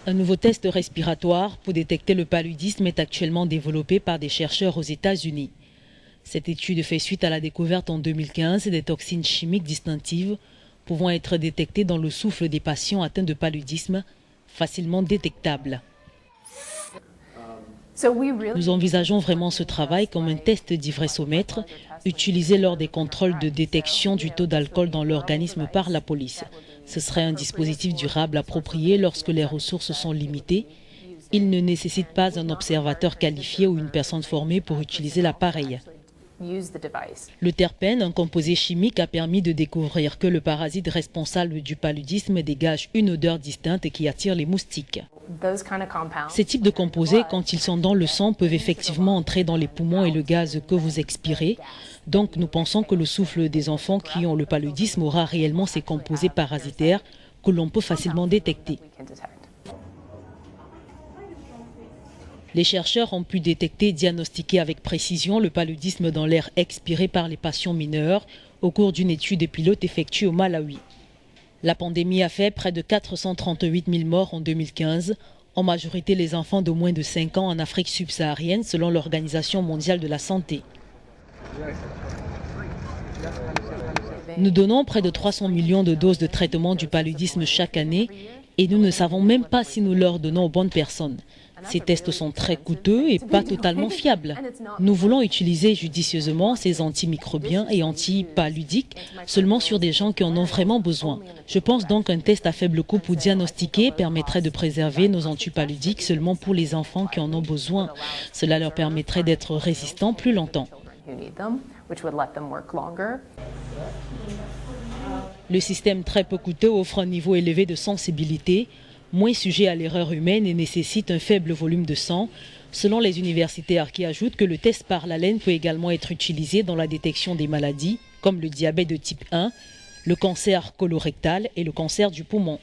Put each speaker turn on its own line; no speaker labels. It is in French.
Un nouveau test respiratoire pour détecter le paludisme est actuellement développé par des chercheurs aux États-Unis. Cette étude fait suite à la découverte en 2015 des toxines chimiques distinctives pouvant être détectées dans le souffle des patients atteints de paludisme, facilement détectables. Nous envisageons vraiment ce travail comme un test d'ivressomètre utilisé lors des contrôles de détection du taux d'alcool dans l'organisme par la police. Ce serait un dispositif durable approprié lorsque les ressources sont limitées. Il ne nécessite pas un observateur qualifié ou une personne formée pour utiliser l'appareil. Le terpène, un composé chimique, a permis de découvrir que le parasite responsable du paludisme dégage une odeur distincte qui attire les moustiques. Ces types de composés, quand ils sont dans le sang, peuvent effectivement entrer dans les poumons et le gaz que vous expirez. Donc nous pensons que le souffle des enfants qui ont le paludisme aura réellement ces composés parasitaires que l'on peut facilement détecter. Les chercheurs ont pu détecter et diagnostiquer avec précision le paludisme dans l'air expiré par les patients mineurs au cours d'une étude pilote effectuée au Malawi. La pandémie a fait près de 438 000 morts en 2015, en majorité les enfants de moins de 5 ans en Afrique subsaharienne selon l'Organisation mondiale de la santé. Nous donnons près de 300 millions de doses de traitement du paludisme chaque année et nous ne savons même pas si nous leur donnons aux bonnes personnes. Ces tests sont très coûteux et pas totalement fiables. Nous voulons utiliser judicieusement ces antimicrobiens et antipaludiques seulement sur des gens qui en ont vraiment besoin. Je pense donc qu'un test à faible coût pour diagnostiquer permettrait de préserver nos antipaludiques seulement pour les enfants qui en ont besoin. Cela leur permettrait d'être résistants plus longtemps. Le système très peu coûteux offre un niveau élevé de sensibilité, moins sujet à l'erreur humaine et nécessite un faible volume de sang, selon les universitaires qui ajoutent que le test par l'haleine peut également être utilisé dans la détection des maladies comme le diabète de type 1, le cancer colorectal et le cancer du poumon.